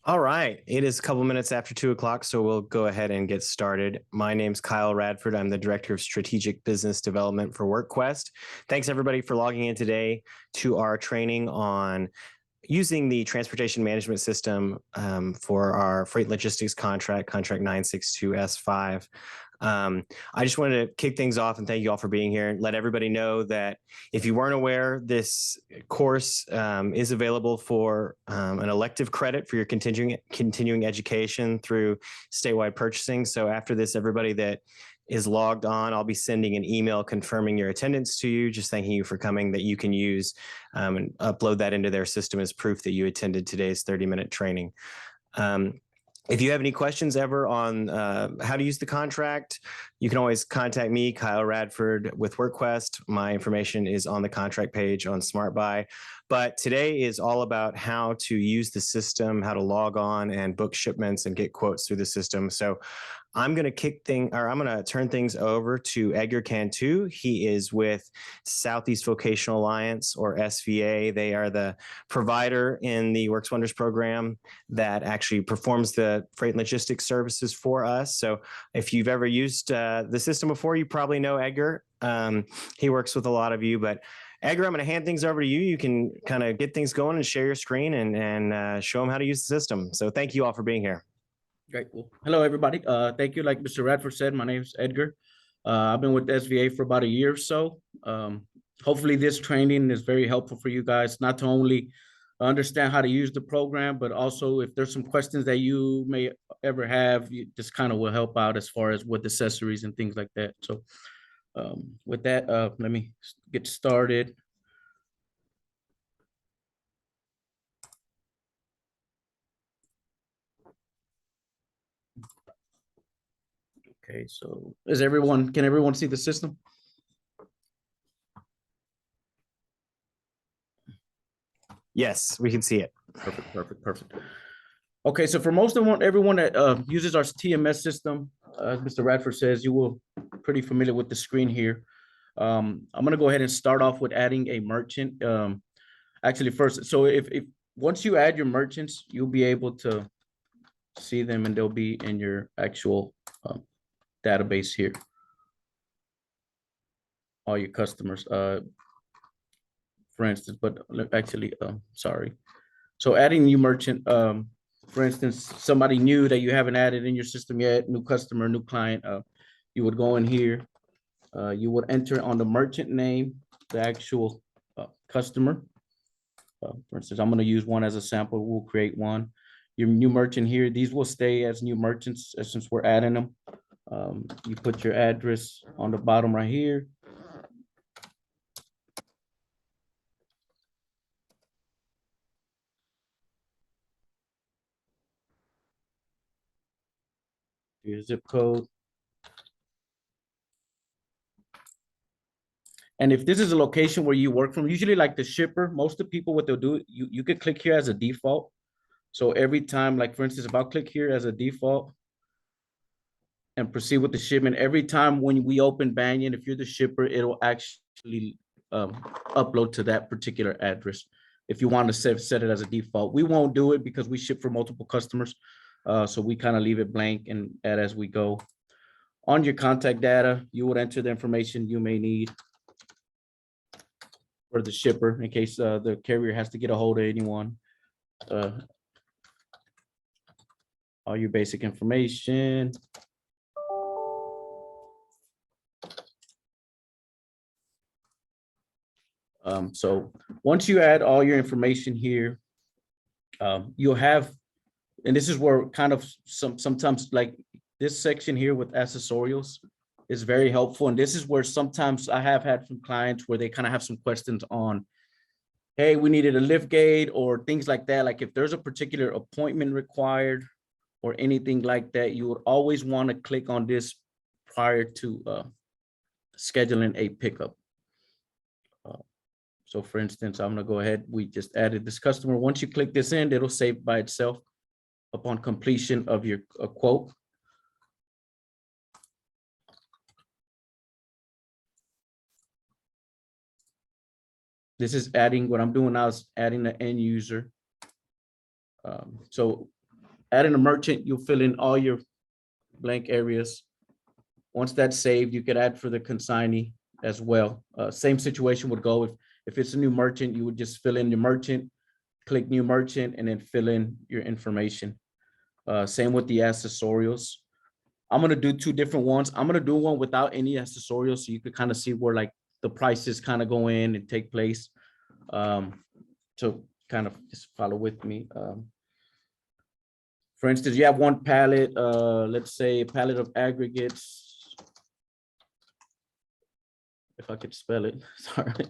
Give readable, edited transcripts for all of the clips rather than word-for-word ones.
All right, it is a couple minutes after 2 o'clock, so we'll go ahead and get started. My name's Kyle Radford. I'm the Director of Strategic Business Development for WorkQuest. Thanks everybody for logging in today to our training on using the transportation management system for our freight logistics contract 962 S5. I just wanted to kick things off and thank you all for being here and let everybody know that if you weren't aware, this course is available for an elective credit for your continuing education through statewide purchasing. So after this, everybody that is logged on, I'll be sending an email confirming your attendance to you, just thanking you for coming, that you can use and upload that into their system as proof that you attended today's 30-minute training. If you have any questions ever on how to use the contract, you can always contact me, Kyle Radford, with WorkQuest. My information is on the contract page on SmartBuy. But today is all about how to use the system, how to log on and book shipments and get quotes through the system. So I'm going to turn things over to Edgar Cantu. He is with Southeast Vocational Alliance, or SVA. They are the provider in the Works Wonders program that actually performs the freight logistics services for us. So if you've ever used the system before, you probably know Edgar. He works with a lot of you, but Edgar, I'm going to hand things over to you. You can kind of get things going and share your screen and show them how to use the system. So thank you all for being here. Great. Well, hello, everybody. Thank you. Like Mr. Radford said, my name is Edgar. I've been with SVA for about a year or so. Hopefully this training is very helpful for you guys, not to only understand how to use the program, but also if there's some questions that you may ever have, this kind of will help out as far as with accessories and things like that. So with that, let me get started. Okay, so can everyone see the system? Yes, we can see it. Perfect. Okay, so for most of everyone that uses our TMS system, as Mr. Radford says, you will pretty familiar with the screen here. I'm going to go ahead and start off with adding a merchant. Actually, first, so if once you add your merchants, you'll be able to see them, and they'll be in your actual database here. All your customers, for instance, but actually, sorry. So adding new merchant, for instance, somebody new that you haven't added in your system yet, new customer, new client, you would go in here, you would enter on the merchant name, the actual customer. For instance, I'm going to use one as a sample. We'll create one. Your new merchant here, these will stay as new merchants since we're adding them. You put your address on the bottom right here. Your zip code. And if this is a location where you work from, usually like the shipper, most of the people, what they'll do, you could click here as a default. So every time, like for instance, if I'll click here as a default and proceed with the shipment, every time when we open Banyan, if you're the shipper, it'll actually upload to that particular address. If you want to set it as a default, we won't do it because we ship for multiple customers. So we kind of leave it blank and add as we go. On your contact data, you would enter the information you may need for the shipper in case the carrier has to get a hold of anyone. All your basic information. So once you add all your information here, you'll have, and this is where kind of sometimes like this section here with accessorials is very helpful. And this is where sometimes I have had some clients where they kind of have some questions on, hey, we needed a lift gate or things like that. Like if there's a particular appointment required or anything like that, you would always want to click on this prior to scheduling a pickup. So for instance, I'm going to go ahead. We just added this customer. Once you click this in, it'll save by itself upon completion of your quote. This is adding, what I'm doing now is adding the end user. So adding a merchant, you'll fill in all your blank areas. Once that's saved, you could add for the consignee as well. Same situation would go if it's a new merchant, you would just fill in your merchant, click new merchant, and then fill in your information. Same with the accessorials. I'm gonna do two different ones. I'm gonna do one without any accessorials, so you could kind of see where like the prices kind of go in and take place. So kind of just follow with me. For instance, you have one pallet, let's say a pallet of aggregates. If I could spell it, sorry.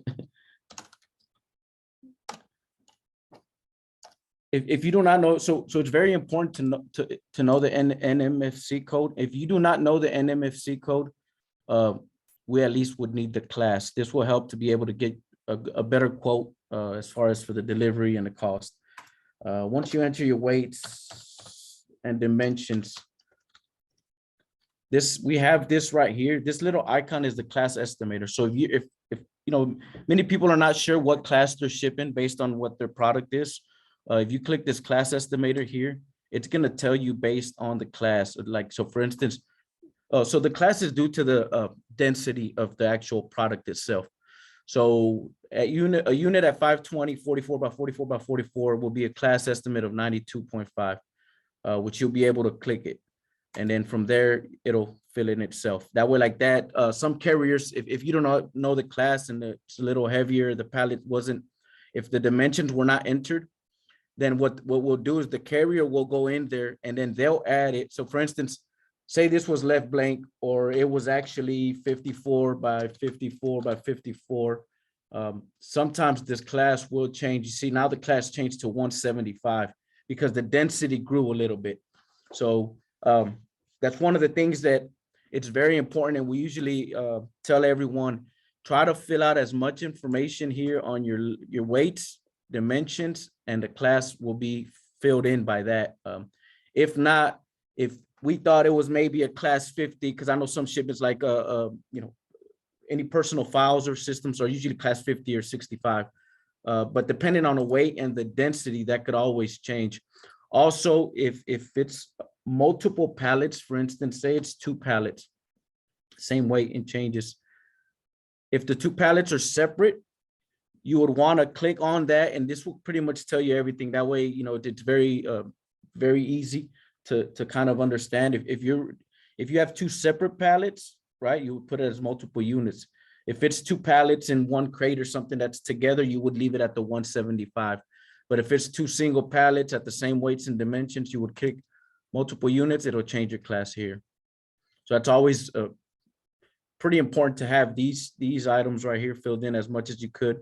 If you do not know, so it's very important to know the NMFC code. If you do not know the NMFC code, we at least would need the class. This will help to be able to get a better quote as far as for the delivery and the cost. Once you enter your weights and dimensions, we have this right here. This little icon is the class estimator. So if you know, many people are not sure what class they're shipping based on what their product is. If you click this class estimator here, it's going to tell you based on the class. Like, so for instance, so the class is due to the density of the actual product itself. So a unit at 520, 44 by 44 by 44 will be a class estimate of 92.5, which you'll be able to click it. And then from there, it'll fill in itself. That way, like that, some carriers, if you don't know the class and it's a little heavier, the pallet wasn't, if the dimensions were not entered, then what we'll do is the carrier will go in there and then they'll add it. So for instance, say this was left blank, or it was actually 54 by 54 by 54. Sometimes this class will change. You see, now the class changed to 175 because the density grew a little bit. So that's one of the things that it's very important. And we usually tell everyone, try to fill out as much information here on your weights, dimensions, and the class will be filled in by that. If not, if we thought it was maybe a class 50, because I know some shipments like you know, any personal files or systems are usually class 50 or 65. But depending on the weight and the density, that could always change. Also, if it's multiple pallets, for instance, say it's 2 pallets, same weight and changes. If the 2 pallets are separate, you would want to click on that, and this will pretty much tell you everything. That way, you know, it's very easy to kind of understand. If you have 2 separate pallets, right, you would put it as multiple units. If it's 2 pallets in one crate or something that's together, you would leave it at the 175. But if it's 2 single pallets at the same weights and dimensions, you would click multiple units, it'll change your class here. So that's always pretty important to have these items right here filled in as much as you could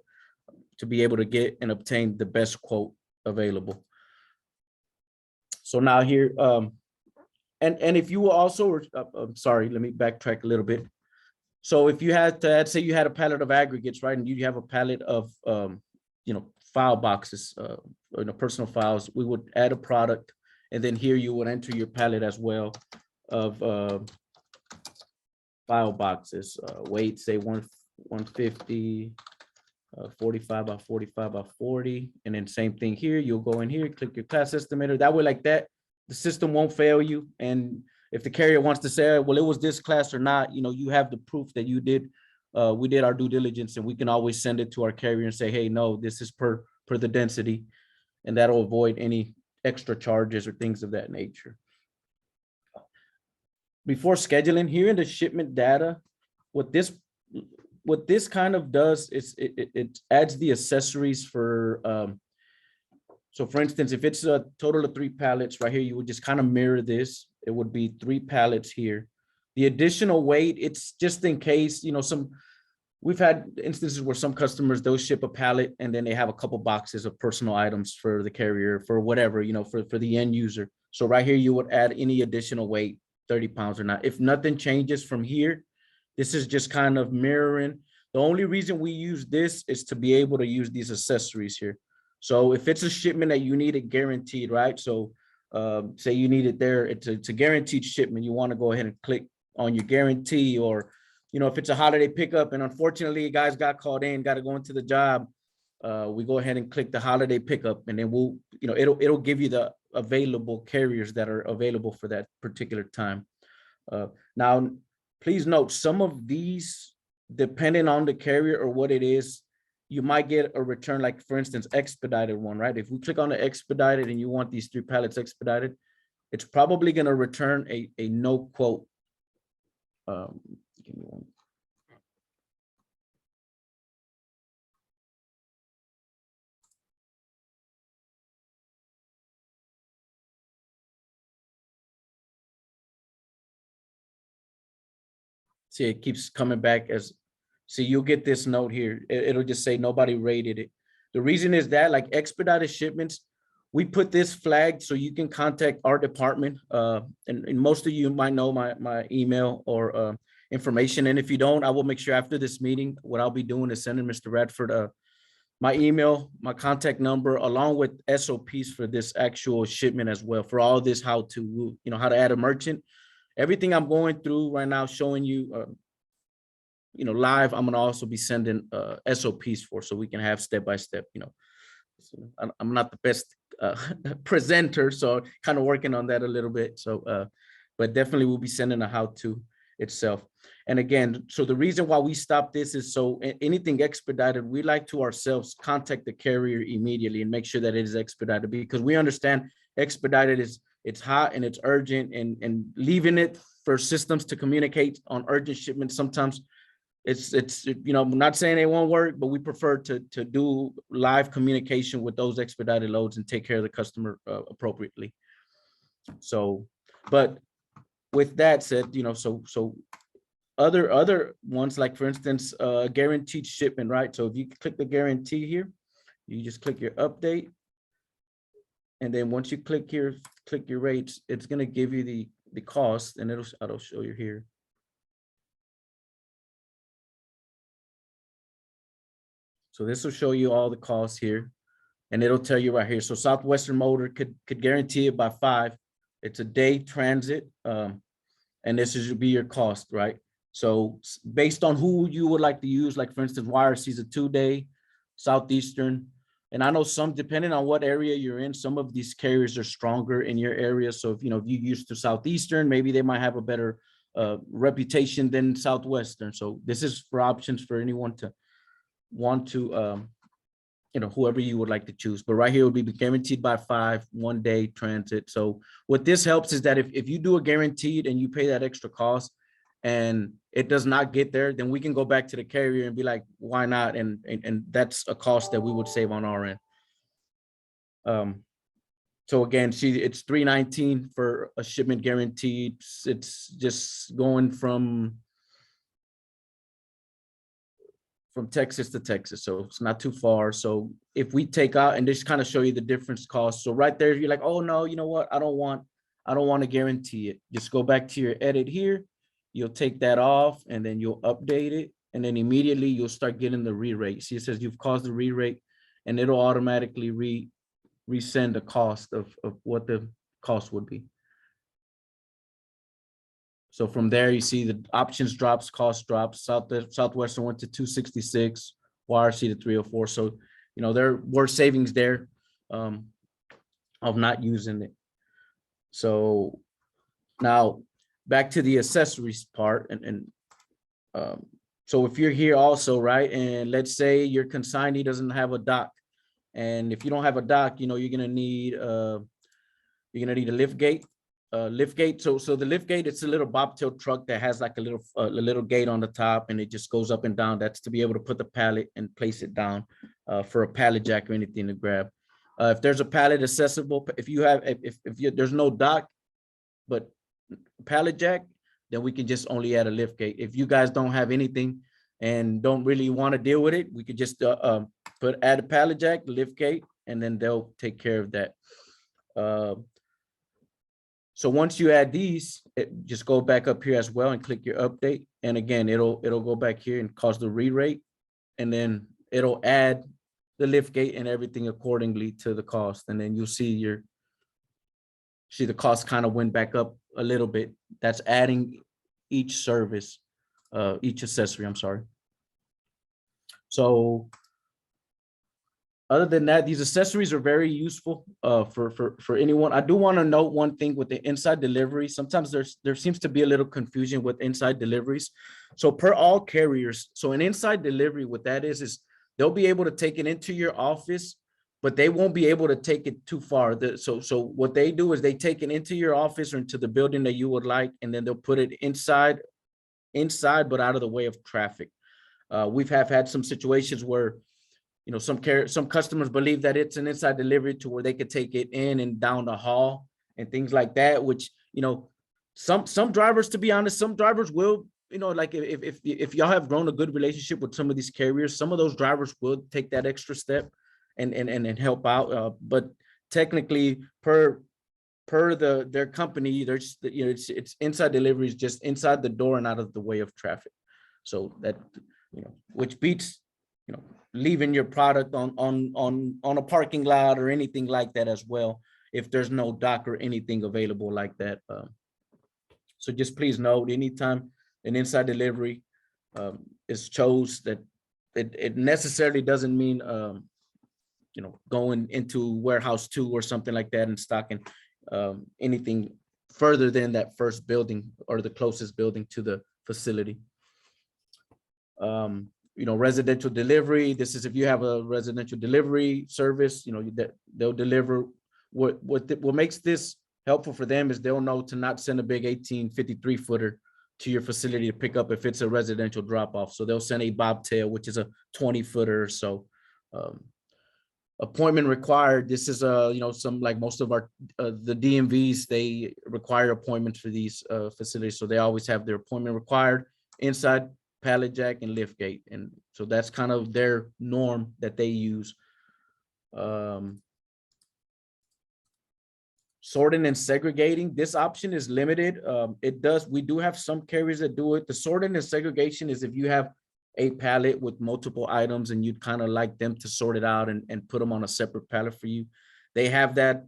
to be able to get and obtain the best quote available. So now here, and if you will also, I'm sorry, let me backtrack a little bit. So if you had to add, say you had a pallet of aggregates, right, and you have a pallet of, you know, file boxes, you know, personal files, we would add a product, and then here you would enter your pallet as well of file boxes, weight, say 150, 45 by 45 by 40. And then same thing here, you'll go in here, click your class estimator. That way, like that, the system won't fail you. And if the carrier wants to say, well, it was this class or not, you know, you have the proof that you did, we did our due diligence, and we can always send it to our carrier and say, hey, no, this is per the density. And that'll avoid any extra charges or things of that nature. Before scheduling, here in the shipment data, what this kind of does is it adds the accessories for, so for instance, if it's a total of 3 pallets right here, you would just kind of mirror this. It would be 3 pallets here. The additional weight, it's just in case, you know, we've had instances where some customers, they'll ship a pallet and then they have a couple boxes of personal items for the carrier, for whatever, you know, for the end user. So right here, you would add any additional weight, 30 pounds or not. If nothing changes from here, this is just kind of mirroring. The only reason we use this is to be able to use these accessories here. So if it's a shipment that you need it guaranteed, right? So say you need it there, it's a guaranteed shipment. You want to go ahead and click on your guarantee, or, you know, if it's a holiday pickup and unfortunately guys got called in, got to go into the job, we go ahead and click the holiday pickup, and then we'll, you know, it'll give you the available carriers that are available for that particular time. Now, please note, some of these, depending on the carrier or what it is, you might get a return, like for instance, expedited one, right? If we click on the expedited and you want these 3 pallets expedited, it's probably going to return a no quote. Give me one. See, it keeps coming back as, see, you'll get this note here. It'll just say nobody rated it. The reason is that, like, expedited shipments, we put this flag so you can contact our department. And most of you might know my email or information. And if you don't, I will make sure after this meeting, what I'll be doing is sending Mr. Radford my email, my contact number, along with SOPs for this actual shipment as well, for all this, how to, how to add a merchant. Everything I'm going through right now, showing you, live, I'm gonna also be sending SOPs for, so we can have step-by-step, So I'm not the best presenter, so kind of working on that a little bit. So, but definitely we'll be sending a how-to itself. And again, so the reason why we stopped this is so anything expedited, we like to ourselves contact the carrier immediately and make sure that it is expedited, because we understand expedited is, it's hot and it's urgent, and leaving it for systems to communicate on urgent shipments, sometimes it's I'm not saying it won't work, but we prefer to do live communication with those expedited loads and take care of the customer appropriately. So, but with that said, so other ones, like for instance, guaranteed shipment, right? So if you click the guarantee here, you just click your update. And then once you click here, click your rates, it's going to give you the cost, and it'll show you here. So this will show you all the costs here, and it'll tell you right here. So Southwestern Motor could guarantee it by 5. It's a day transit, and this is be your cost, right? So based on who you would like to use, like for instance, YRC is a 2-day, Southeastern. And I know some, depending on what area you're in, some of these carriers are stronger in your area. So if you're used to Southeastern, maybe they might have a better reputation than Southwestern. So this is for options for anyone to want to, whoever you would like to choose. But right here would be guaranteed by 5, 1-day transit. So what this helps is that if you do a guaranteed and you pay that extra cost and it does not get there, then we can go back to the carrier and be like, why not? And that's a cost that we would save on our end. So again, it's $319 for a shipment guaranteed. It's just going from Texas to Texas, so it's not too far. So if we take out and just kind of show you the difference costs, so right there, you're like, oh no, you know what? I don't want to guarantee it. Just go back to your edit here. You'll take that off, and then you'll update it, and then immediately you'll start getting the re-rate. See, it says you've caused the re-rate, and it'll automatically resend the cost of what the cost would be. So from there, you see the options drops, cost drops. Southwestern went to 266, YRC to 304. So, there were savings there of not using it. So now back to the accessories part. So if you're here also, right, and let's say your consignee doesn't have a dock, and if you don't have a dock, you're gonna need a lift gate. So the lift gate, it's a little bobtail truck that has like a little gate on the top, and it just goes up and down. That's to be able to put the pallet and place it down for a pallet jack or anything to grab. If there's a pallet accessible, if there's no dock but pallet jack, then we can just only add a lift gate. If you guys don't have anything and don't really want to deal with it, we could just add a pallet jack, lift gate, and then they'll take care of that. So once you add these, just go back up here as well and click your update. And again, it'll go back here and cause the re-rate, and then it'll add the lift gate and everything accordingly to the cost. And then you'll see the cost kind of went back up a little bit. That's adding each service, each accessory, I'm sorry. So Other than that, these accessories are very useful for anyone. I do want to note one thing with the inside delivery. Sometimes there seems to be a little confusion with inside deliveries. So per all carriers, so an inside delivery, what that is they'll be able to take it into your office, but they won't be able to take it too far. So what they do is they take it into your office or into the building that you would like, and then they'll put it inside, but out of the way of traffic. We've had some situations where, you know, some customers believe that it's an inside delivery to where they could take it in and down the hall and things like that, which, you know, some drivers, to be honest, some drivers will, you know, like if y'all have grown a good relationship with some of these carriers, some of those drivers will take that extra step and help out. But technically per their company, there's, you know, it's inside deliveries, just inside the door and out of the way of traffic. So that, you know, which beats, you know, leaving your product on a parking lot or anything like that as well, if there's no dock or anything available like that. So just please note, anytime an inside delivery is chose, that it necessarily doesn't mean you know, going into warehouse 2 or something like that and stocking anything further than that first building or the closest building to the facility. You know, residential delivery. This is if you have a residential delivery service, you know, that they'll deliver. What makes this helpful for them is they'll know to not send a big 1853 footer to your facility to pick up if it's a residential drop off. So they'll send a bobtail, which is a 20 footer or so. Appointment required. This is you know, some, like most of our the DMVs, they require appointments for these facilities, so they always have their appointment required inside pallet jack and lift gate, and so that's kind of their norm that they use. Sorting and segregating, this option is limited. We do have some carriers that do it. The sorting and segregation is if you have a pallet with multiple items and you'd kind of like them to sort it out and put them on a separate pallet for you. They have that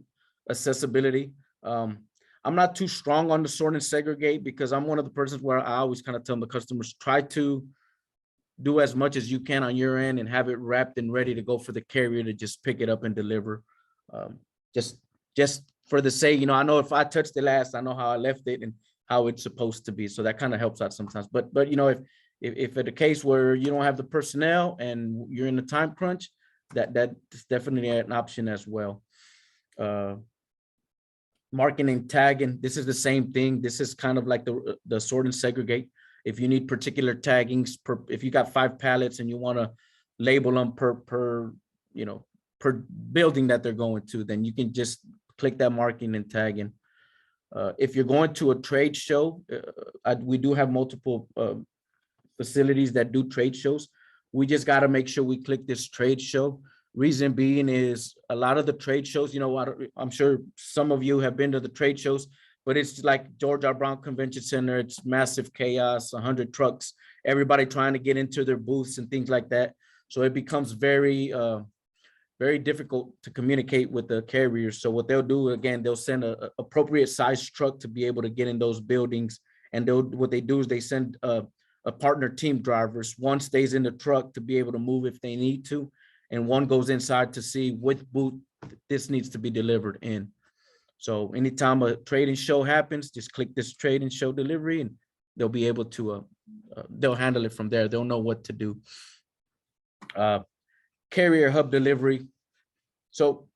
accessibility. I'm not too strong on the sort and segregate because I'm one of the persons where I always kind of tell the customers, try to do as much as you can on your end and have it wrapped and ready to go for the carrier to just pick it up and deliver. Just for the sake, you know, I know if I touched the last, I know how I left it and how it's supposed to be. So that kind of helps out sometimes. But you know, if it's a case where you don't have the personnel and you're in the time crunch, that's definitely an option as well. Marking and tagging, this is the same thing. This is kind of like the sort and segregate. If you need particular taggings, if you got 5 pallets and you want to label them per you know, per building that they're going to, then you can just click that marking and tagging. If you're going to a trade show, we do have multiple facilities that do trade shows. We just got to make sure we click this trade show. Reason being is a lot of the trade shows, you know, I'm sure some of you have been to the trade shows, but it's like George R. Brown Convention Center. It's massive chaos, 100 trucks, everybody trying to get into their booths and things like that. So it becomes very difficult to communicate with the carriers. So what they'll do, again, they'll send a appropriate size truck to be able to get in those buildings. And what they do is they send a partner team drivers. One stays in the truck to be able to move if they need to, and one goes inside to see which booth this needs to be delivered in. So anytime a trading show happens, just click this trade and show delivery and they'll be able to, they'll handle it from there. They'll know what to do. Carrier hub delivery. So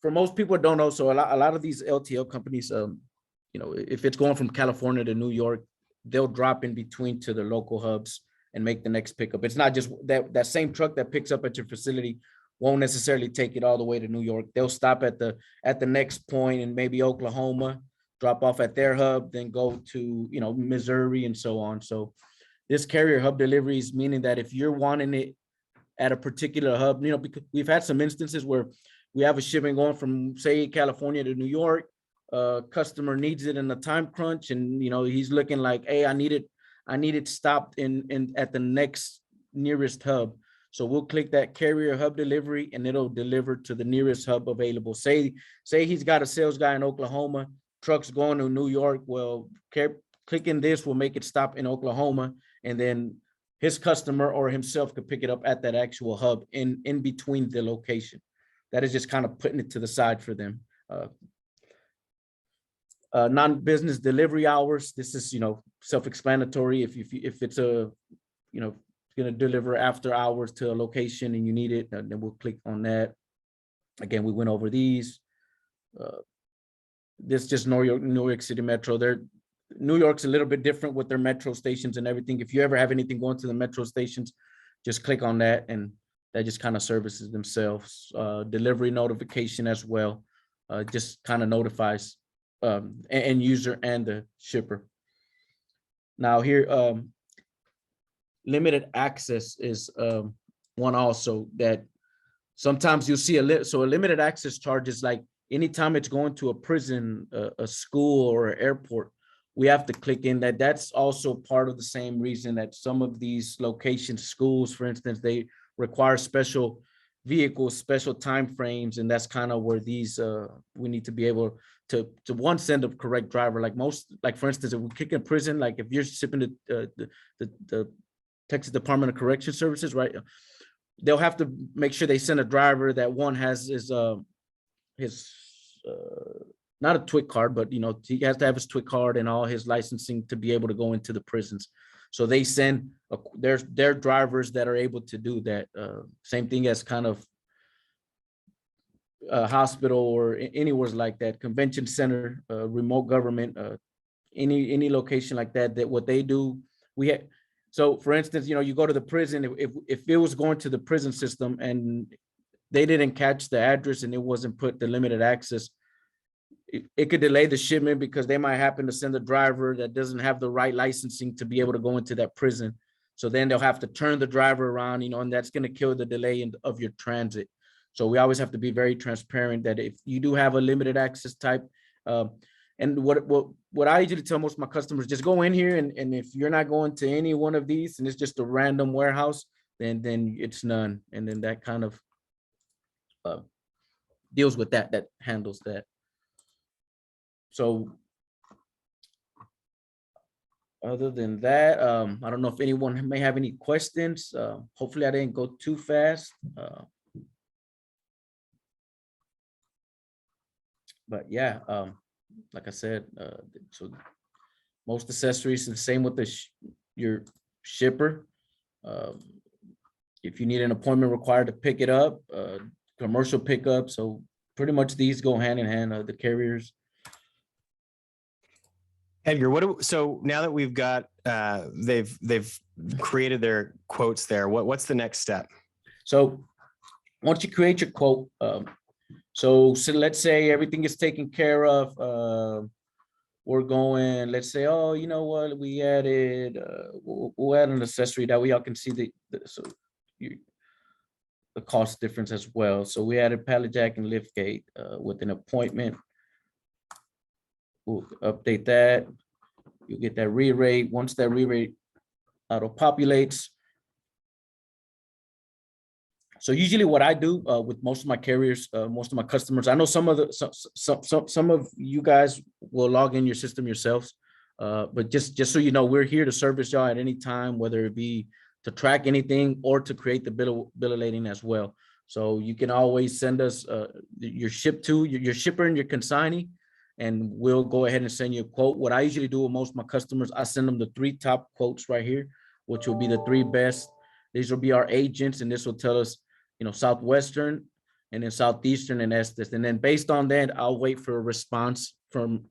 for most people who don't know, so a lot of these LTL companies, you know, if it's going from California to New York, they'll drop in between to the local hubs and make the next pickup. It's not just that same truck that picks up at your facility won't necessarily take it all the way to New York. They'll stop at the next point in maybe Oklahoma, drop off at their hub, then go to, you know, Missouri and so on. So this carrier hub delivery is meaning that if you're wanting it at a particular hub, you know, because we've had some instances where we have a shipment going from, say, California to New York. Customer needs it in a time crunch, and you know, he's looking like, hey, I need it stopped in at the next nearest hub. So we'll click that carrier hub delivery and it'll deliver to the nearest hub available. Say he's got a sales guy in Oklahoma, truck's going to New York. Well, clicking this will make it stop in Oklahoma, and then his customer or himself could pick it up at that actual hub in between the location. That is just kind of putting it to the side for them. Non-business delivery hours. This is, self-explanatory. If it's a, going to deliver after hours to a location and you need it, then we'll click on that. Again, we went over these. This is just New York City Metro. New York's a little bit different with their metro stations and everything. If you ever have anything going to the metro stations, just click on that and that just kind of services themselves. Delivery notification as well, just kind of notifies end user and the shipper. Now here, limited access is one also that sometimes you'll see a limited access charge is like anytime it's going to a prison, a school, or an airport, we have to click in that. That's also part of the same reason that some of these locations, schools, for instance, they require special vehicles, special time frames, and that's kind of where these we need to be able to one, send a correct driver. Like for instance, if we kick in prison, like if you're shipping the Texas Department of Correction Services, right? They'll have to make sure they send a driver that one has his not a TWIC card, but he has to have his TWIC card and all his licensing to be able to go into the prisons. So they send their drivers that are able to do that. Same thing as kind of a hospital or anywhere like that, convention center, remote government, any location like that. That what they do, so for instance, you go to the prison, if it was going to the prison system and they didn't catch the address and it wasn't put the limited access, it could delay the shipment because they might happen to send a driver that doesn't have the right licensing to be able to go into that prison. So then they'll have to turn the driver around, and that's going to kill the delay of your transit. So we always have to be very transparent that if you do have a limited access type, and what I usually tell most of my customers, just go in here and if you're not going to any one of these and it's just a random warehouse, then it's none. And then that kind of deals with that handles that. So other than that, I don't know if anyone may have any questions. Hopefully I didn't go too fast. But yeah, like I said, so most accessories are the same with your shipper. If you need an appointment required to pick it up, commercial pickup. So pretty much these go hand in hand, the carriers. Edgar, so now that we've got they've created their quotes there, what's the next step? So once you create your quote, so let's say everything is taken care of. We're going, let's say, oh, you know what, we added, we'll add an accessory that way y'all can see the cost difference as well. So we added pallet jack and lift gate with an appointment. We'll update that. You'll get that re-rate. Once that re-rate auto-populates. So usually what I do with most of my carriers, most of my customers, I know some of you guys will log in your system yourselves, but just so you know, we're here to service y'all at any time, whether it be to track anything or to create the bill of lading as well. So you can always send us your shipper and your consignee, and we'll go ahead and send you a quote. What I usually do with most of my customers, I send them the 3 top quotes right here, which will be the 3 best. These will be our agents, and this will tell us, Southwestern and then Southeastern and Estes. And then based on that, I'll wait for a response from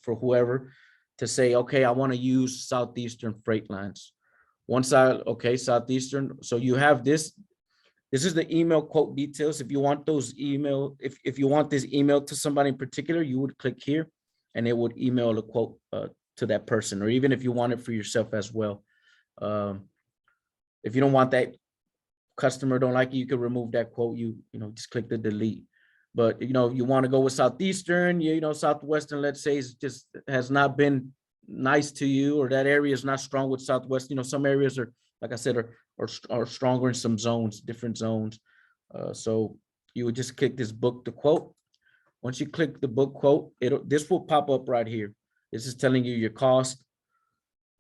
whoever to say, okay, I want to use Southeastern freight lines. Okay, Southeastern. So you have this. This is the email quote details. If you want those email, if you want this email to somebody in particular, you would click here and it would email the quote to that person, or even if you want it for yourself as well. If you don't want that, customer don't like it, you can remove that quote. You just click the delete. But you want to go with Southeastern, Southwestern, let's say, has not been nice to you, or that area is not strong with Southwest. Some areas are, like I said, are stronger in some zones, different zones. So you would just click this book the quote. Once you click the book quote, this will pop up right here. This is telling you your cost.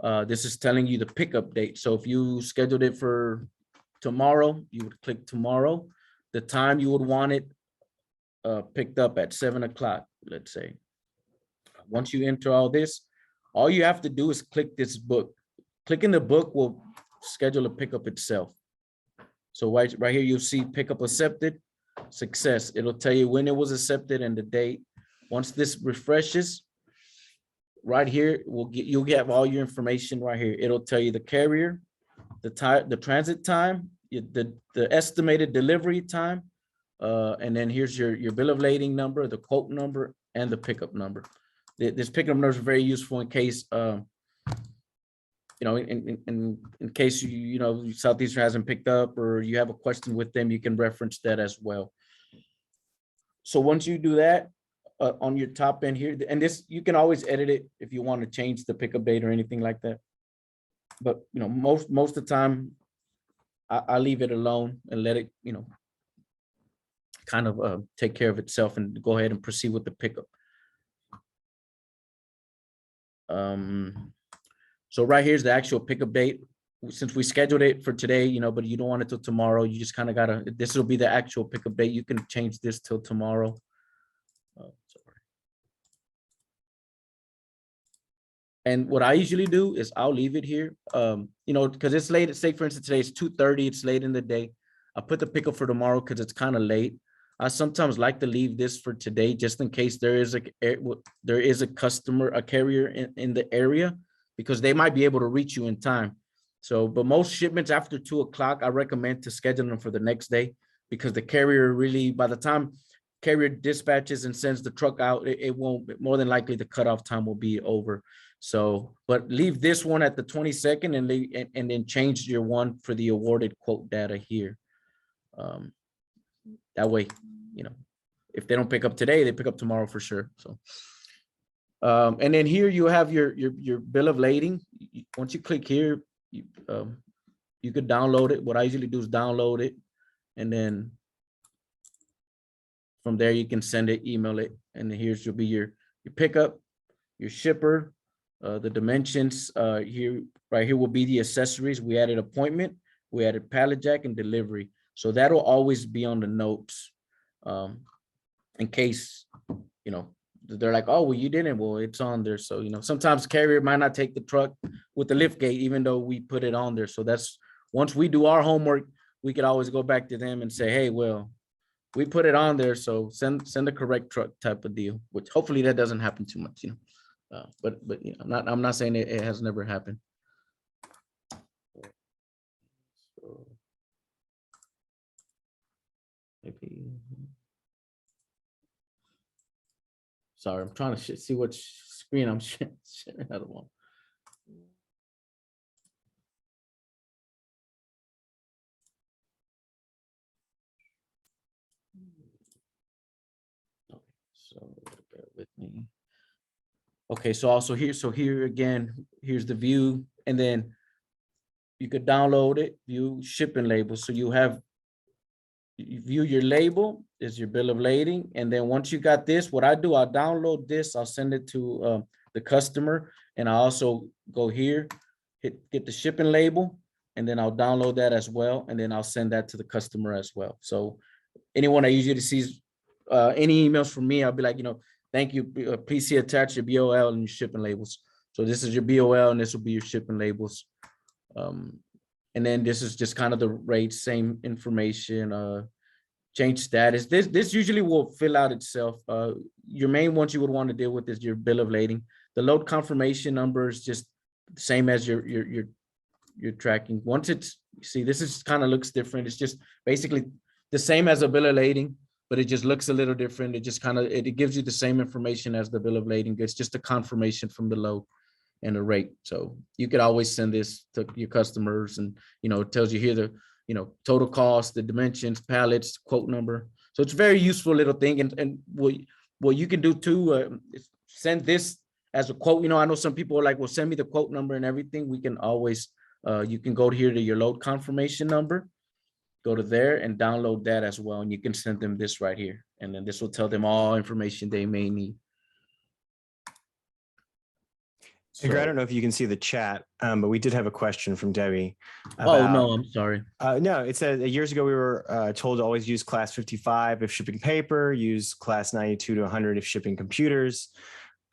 This is telling you the pickup date. So if you scheduled it for tomorrow, you would click tomorrow. The time you would want it picked up at 7 o'clock, let's say. Once you enter all this, all you have to do is click this book. Clicking the book will schedule a pickup itself. So right here, you'll see pickup accepted, success. It'll tell you when it was accepted and the date. Once this refreshes, right here, you'll get all your information right here. It'll tell you the carrier, the transit time, the estimated delivery time, and then here's your bill of lading number, the quote number, and the pickup number. This pickup number is very useful in case in case Southeastern hasn't picked up or you have a question with them, you can reference that as well. So once you do that, on your top end here, and this, you can always edit it if you want to change the pickup date or anything like that. But most of the time, I leave it alone and let it kind of take care of itself and go ahead and proceed with the pickup. So right here's the actual pickup date. Since we scheduled it for today, but you don't want it till tomorrow, you just kind of gotta, this will be the actual pickup date. You can change this till tomorrow. Sorry. And what I usually do is I'll leave it here, because it's late. Say for instance, today it's 2:30, it's late in the day. I put the pickup for tomorrow because it's kind of late. I sometimes like to leave this for today, just in case there is a customer, a carrier in the area, because they might be able to reach you in time. So, but most shipments after 2 o'clock, I recommend to schedule them for the next day, because the carrier really, by the time carrier dispatches and sends the truck out, it won't, more than likely the cutoff time will be over. So, but leave this one at the 22nd and then change your one for the awarded quote data here. That way, if they don't pick up today, they pick up tomorrow for sure. So, and then here you have your bill of lading. Once you click here, you could download it. What I usually do is download it, and then from there you can send it, email it, and then here's will be your pickup, your shipper, the dimensions. Here, right here will be the accessories. We added appointment, we added pallet jack, and delivery. So that'll always be on the notes, in case, they're like, oh, well, you didn't. Well, it's on there. So, sometimes carrier might not take the truck with the lift gate, even though we put it on there. So that's, once we do our homework, we could always go back to them and say, hey, well, we put it on there. So send the correct truck type of deal, which hopefully that doesn't happen too much, but I'm not saying it has never happened. So maybe. Sorry, I'm trying to see what screen I'm sharing out of one. Okay, so bear with me. Okay, so also here again, here's the view, and then you could download it, view shipping labels. So you view your label is your bill of lading, and then once you got this, what I do, I'll download this, I'll send it to the customer, and I also go here, get the shipping label, and then I'll download that as well, and then I'll send that to the customer as well. So anyone that usually sees any emails from me, I'll be like, thank you, please see attached your BOL and your shipping labels. So this is your BOL, and this will be your shipping labels. And then this is just kind of the rate, same information, change status. This usually will fill out itself. Your main ones you would want to deal with is your bill of lading. The load confirmation number is just the same as your tracking. Once it's, see, this is kind of looks different. It's just basically the same as a bill of lading, but it just looks a little different. It just kind of, it gives you the same information as the bill of lading. It's just a confirmation from the load and the rate. So you could always send this to your customers, and it tells you here the total cost, the dimensions, pallets, quote number. So it's a very useful little thing. And what you can do too, is send this as a quote. I know some people are like, well, send me the quote number and everything. We can always, you can go here to your load confirmation number, go to there and download that as well. And you can send them this right here. And then this will tell them all information they may need. Edgar, I So, don't know if you can see the chat, but we did have a question from Debbie oh, about. no, I'm sorry. No, it said years ago we were told to always use class 55 if shipping paper, use class 92 to 100 if shipping computers.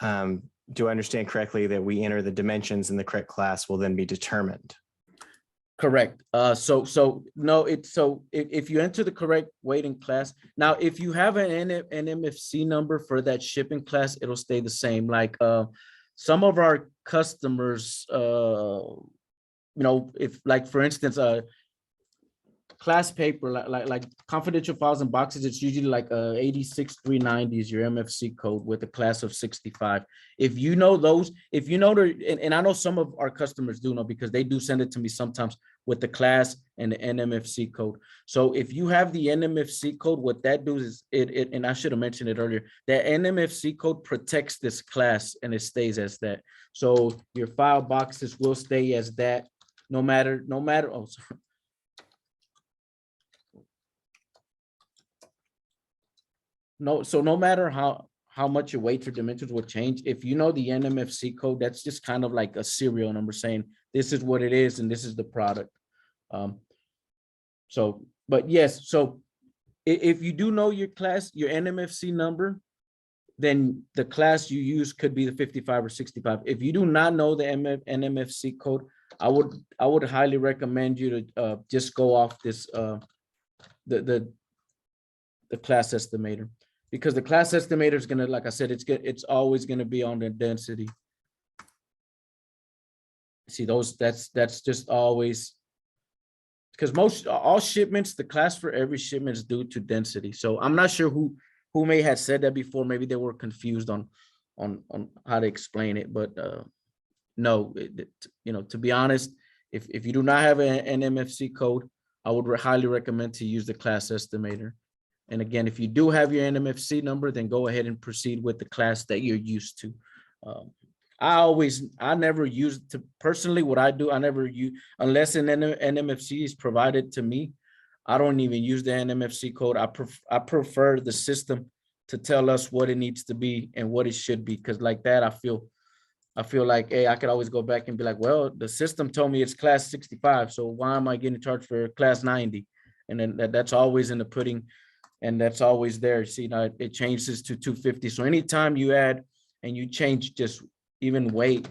Do I understand correctly that we enter the dimensions and the correct class will then be determined? Correct. No, if you enter the correct weighting class, now if you have an NMFC number for that shipping class, it'll stay the same. Like some of our customers, if like for instance, class paper like confidential files and boxes, it's usually like 86390 is your MFC code with a class of 65. If you know those, if you know and I know some of our customers do know because they do send it to me sometimes with the class and the NMFC code. So if you have the NMFC code, what that does is it and I should have mentioned it earlier, that NMFC code protects this class and it stays as that. So your file boxes will stay as that no matter, oh, sorry. No matter how much your weight or dimensions will change, if you know the NMFC code, that's just kind of like a serial number saying this is what it is and this is the product. But yes, so if you do know your class, your NMFC number, then the class you use could be the 55 or 65. If you do not know the NMFC code, I would highly recommend you to just go off this the class estimator, because the class estimator is gonna, like I said, it's always gonna be on the density. See those, that's just always, because all shipments, the class for every shipment is due to density. So I'm not sure who may have said that before. Maybe they were confused on how to explain it, but no, to be honest, if you do not have an MFC code, I would highly recommend to use the class estimator. And again, if you do have your NMFC number, then go ahead and proceed with the class that you're used to. I never use to personally what I do. I never use, unless an NMFC is provided to me, I don't even use the NMFC code. I prefer the system to tell us what it needs to be and what it should be. Cause like that, I feel like, hey, I could always go back and be like, well, the system told me it's class 65. So why am I getting charged for class 90? And then that's always in the pudding. And that's always there. See, now it changes to 250. So anytime you add and you change just even weight,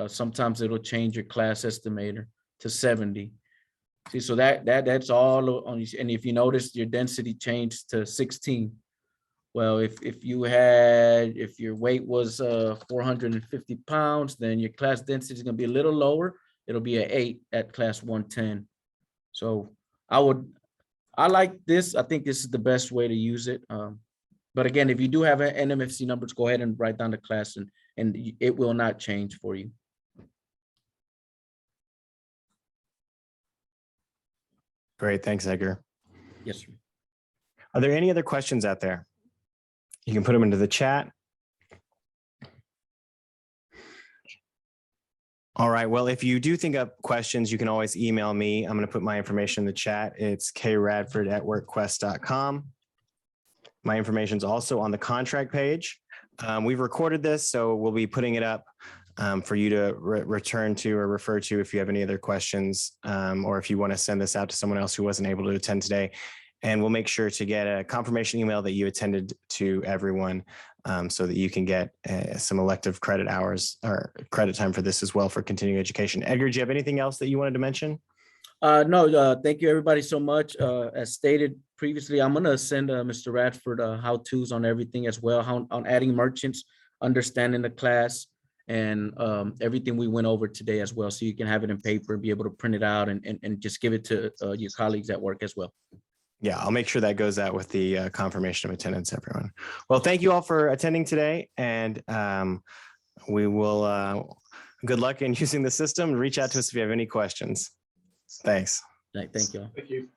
sometimes it'll change your class estimator to 70. See, so that's all on. And if you notice, your density changed to 16. Well, if your weight was 450 pounds, then your class density is going to be a little lower. It'll be an 8 at class 110. So I like this. I think this is the best way to use it. But again, if you do have an NMFC numbers, go ahead and write down the class and it will not change for you. Great. Thanks, Edgar. Yes, sir. Are there any other questions out there? You can put them into the chat. All right. Well, if you do think of questions, you can always email me. I'm going to put my information in the chat. It's kradford@workquest.com. My information is also on the contract page. We've recorded this, so we'll be putting it up for you to return to or refer to if you have any other questions, or if you want to send this out to someone else who wasn't able to attend today. And we'll make sure to get a confirmation email that you attended to everyone, so that you can get some elective credit hours or credit time for this as well for continuing education. Edgar, do you have anything else that you wanted to mention? No, thank you everybody so much. As stated previously, I'm going to send Mr. Radford how-tos on everything as well, on adding merchants, understanding the class, and everything we went over today as well. So you can have it in paper, be able to print it out and just give it to your colleagues at work as well. Yeah, I'll make sure that goes out with the confirmation of attendance, everyone. Well, thank you all for attending today, and we will, good luck in using the system. Reach out to us if you have any questions. Thanks. Thank you. Thank you.